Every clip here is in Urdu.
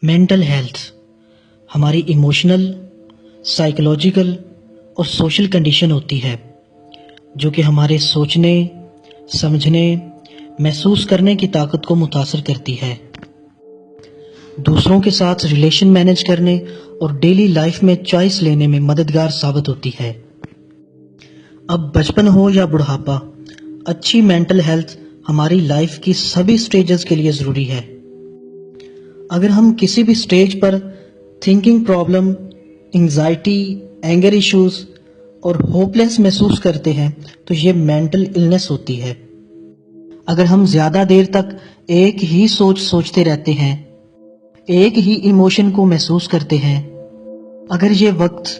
مینٹل ہیلتھ ہماری ایموشنل، سائیکولوجیکل اور سوشل کنڈیشن ہوتی ہے جو کہ ہمارے سوچنے، سمجھنے، محسوس کرنے کی طاقت کو متاثر کرتی ہے، دوسروں کے ساتھ ریلیشن مینیج کرنے اور ڈیلی لائف میں چوائس لینے میں مددگار ثابت ہوتی ہے۔ اب بچپن ہو یا بڑھاپا، اچھی مینٹل ہیلتھ ہماری لائف کی سبھی سٹیجز کے لیے ضروری ہے۔ اگر ہم کسی بھی سٹیج پر thinking problem, anxiety, anger issues اور ہوپلیس محسوس کرتے ہیں تو یہ مینٹل النس ہوتی ہے۔ اگر ہم زیادہ دیر تک ایک ہی سوچتے رہتے ہیں، ایک ہی ایموشن کو محسوس کرتے ہیں، اگر یہ وقت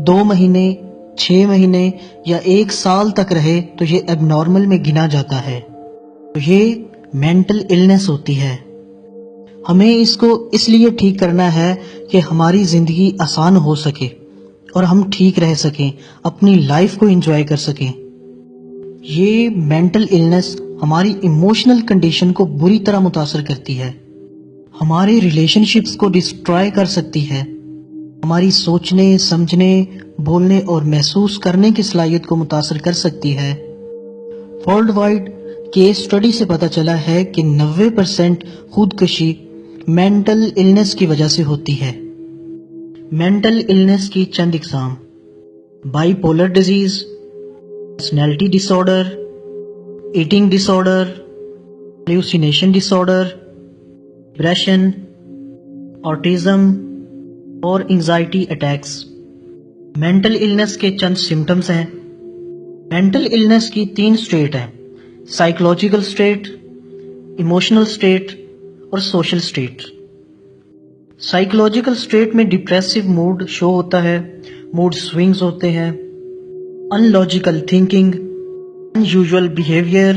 2 مہینے، 6 مہینے یا 1 سال تک رہے تو یہ ایب نارمل میں گنا جاتا ہے، تو یہ مینٹل النس ہوتی ہے۔ ہمیں اس کو اس لیے ٹھیک کرنا ہے کہ ہماری زندگی آسان ہو سکے اور ہم ٹھیک رہ سکیں، اپنی لائف کو انجوائے کر سکیں۔ یہ مینٹل النس ہماری ایموشنل کنڈیشن کو بری طرح متاثر کرتی ہے، ہمارے ریلیشن شپس کو ڈسٹرائے کر سکتی ہے، ہماری سوچنے، سمجھنے، بولنے اور محسوس کرنے کی صلاحیت کو متاثر کر سکتی ہے۔ ورلڈ وائڈ کیس اسٹڈی سے پتہ چلا ہے کہ 90% خودکشی مینٹل النس کی وجہ سے ہوتی ہے۔ مینٹل النس کی چند اقسام: bipolar disease, personality disorder, eating disorder, hallucination disorder, depression, autism اور انگزائٹی اٹیکس۔ مینٹل النس کے چند سمٹمز ہیں۔ مینٹل النس کی 3 سٹیٹ ہیں: سائیکولوجیکل سٹیٹ، ایموشنل سٹیٹ اور سوشل سٹیٹ۔ سائیکولوجیکل سٹیٹ میں ڈپریسو موڈ شو ہوتا ہے، موڈ سوئنگز ہوتے ہیں، in logical thinking, in usual behaviour,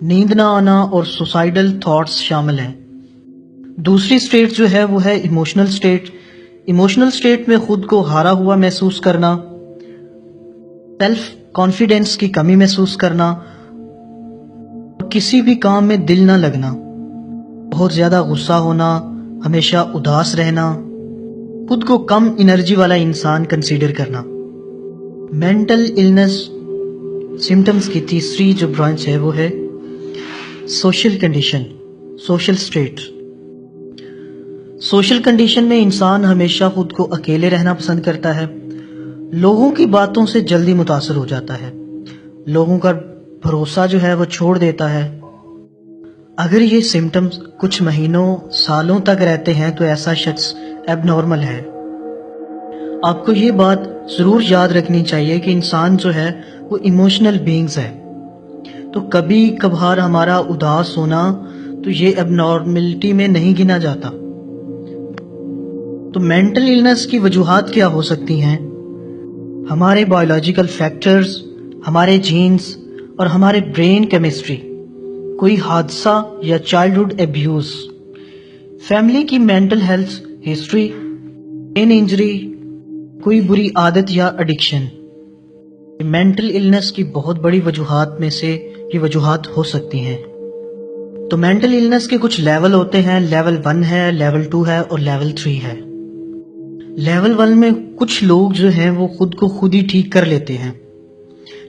نیند نہ آنا اور سوسائڈل تھاٹس شامل ہیں۔ دوسری سٹیٹ جو ہے وہ ہے ایموشنل سٹیٹ۔ ایموشنل سٹیٹ میں خود کو ہارا ہوا محسوس کرنا، سیلف کانفیڈینس کی کمی محسوس کرنا اور کسی بھی کام میں دل نہ لگنا، بہت زیادہ غصہ ہونا، ہمیشہ اداس رہنا، خود کو کم انرجی والا انسان کنسیڈر کرنا۔ مینٹل النس سمٹمز کی تیسری جو برانچ ہے وہ ہے social condition, social state. Social condition میں انسان ہمیشہ خود کو اکیلے رہنا پسند کرتا ہے، لوگوں کی باتوں سے جلدی متاثر ہو جاتا ہے، لوگوں کا بھروسہ جو ہے وہ چھوڑ دیتا ہے۔ اگر یہ سمٹمز کچھ مہینوں، سالوں تک رہتے ہیں تو ایسا شخص ایب نارمل ہے۔ آپ کو یہ بات ضرور یاد رکھنی چاہیے کہ انسان جو ہے وہ ایموشنل بینگز ہے، تو کبھی کبھار ہمارا اداس ہونا تو یہ ایب نارملٹی میں نہیں گنا جاتا۔ تو مینٹل النس کی وجوہات کیا ہو سکتی ہیں؟ ہمارے بایولوجیکل فیکٹرز، ہمارے جینز اور ہمارے برین کیمسٹری، کوئی حادثہ یا چائلڈہڈ ایبیوز، فیملی کی mental health history, brain injury, کوئی بری عادت یا ایڈکشن، مینٹل النس کی بہت بڑی وجوہات میں سے یہ وجوہات ہو سکتی ہیں۔ تو مینٹل النس کے کچھ لیول ہوتے ہیں، لیول 1 ہے، لیول 2 ہے اور لیول 3 ہے۔ لیول 1 میں کچھ لوگ جو ہیں وہ خود کو خود ہی ٹھیک کر لیتے ہیں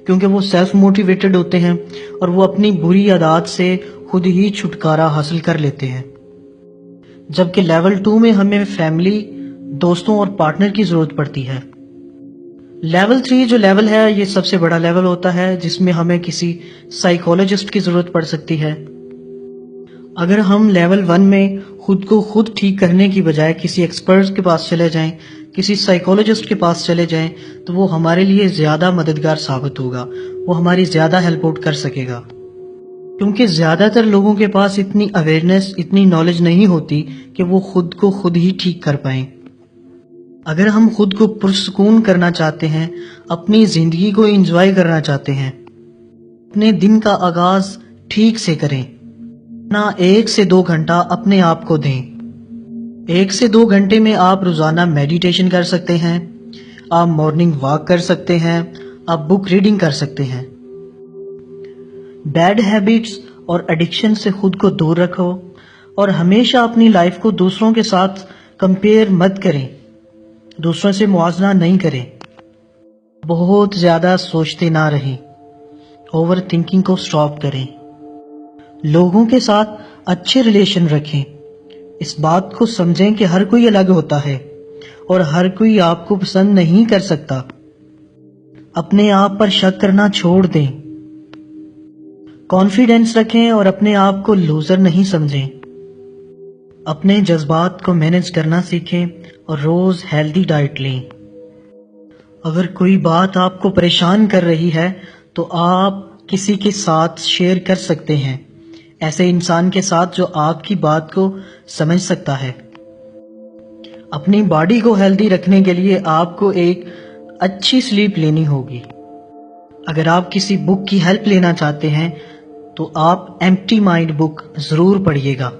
کیونکہ وہ سیلف موٹیویٹڈ ہوتے ہیں اور وہ اپنی بری عادات سے خود ہی چھٹکارا حاصل کر لیتے ہیں، جبکہ لیول 2 میں ہمیں فیملی، دوستوں اور پارٹنر کی ضرورت پڑتی ہے۔ لیول 3 جو لیول ہے یہ سب سے بڑا لیول ہوتا ہے جس میں ہمیں کسی سائیکولوجسٹ کی ضرورت پڑ سکتی ہے۔ اگر ہم لیول 1 میں خود کو خود ٹھیک کرنے کی بجائے کسی ایکسپرٹ کے پاس چلے جائیں، کسی سائیکولوجسٹ کے پاس چلے جائیں تو وہ ہمارے لیے زیادہ مددگار ثابت ہوگا، وہ ہماری زیادہ ہیلپ آؤٹ کر سکے گا، کیونکہ زیادہ تر لوگوں کے پاس اتنی اویئرنیس، اتنی نالج نہیں ہوتی کہ وہ خود کو خود ہی ٹھیک کر پائیں۔ اگر ہم خود کو پرسکون کرنا چاہتے ہیں، اپنی زندگی کو انجوائے کرنا چاہتے ہیں، اپنے دن کا آغاز ٹھیک سے کریں، نہ 1 سے 2 گھنٹہ اپنے آپ کو دیں۔ 1 سے 2 گھنٹے میں آپ روزانہ میڈیٹیشن کر سکتے ہیں، آپ مارننگ واک کر سکتے ہیں، آپ بک ریڈنگ کر سکتے ہیں۔ بیڈ ہیبٹس اور ایڈکشن سے خود کو دور رکھو اور ہمیشہ اپنی لائف کو دوسروں کے ساتھ کمپیئر مت کریں، دوسروں سے موازنہ نہیں کریں، بہت زیادہ سوچتے نہ رہیں، اوور تھنکنگ کو سٹاپ کریں، لوگوں کے ساتھ اچھے ریلیشن رکھیں، اس بات کو سمجھیں کہ ہر کوئی الگ ہوتا ہے اور ہر کوئی آپ کو پسند نہیں کر سکتا، اپنے آپ پر شک کرنا چھوڑ دیں، کانفیڈنس رکھیں اور اپنے آپ کو لوزر نہیں سمجھیں، اپنے جذبات کو مینج کرنا سیکھیں اور روز ہیلدی ڈائٹ لیں۔ اگر کوئی بات آپ کو پریشان کر رہی ہے تو آپ کسی کے ساتھ شیئر کر سکتے ہیں، ایسے انسان کے ساتھ جو آپ کی بات کو سمجھ سکتا ہے۔ اپنی باڈی کو ہیلدی رکھنے کے لیے آپ کو ایک اچھی سلیپ لینی ہوگی۔ اگر آپ کسی بک کی ہیلپ لینا چاہتے ہیں تو آپ ایمپٹی مائنڈ بک ضرور پڑھیے گا۔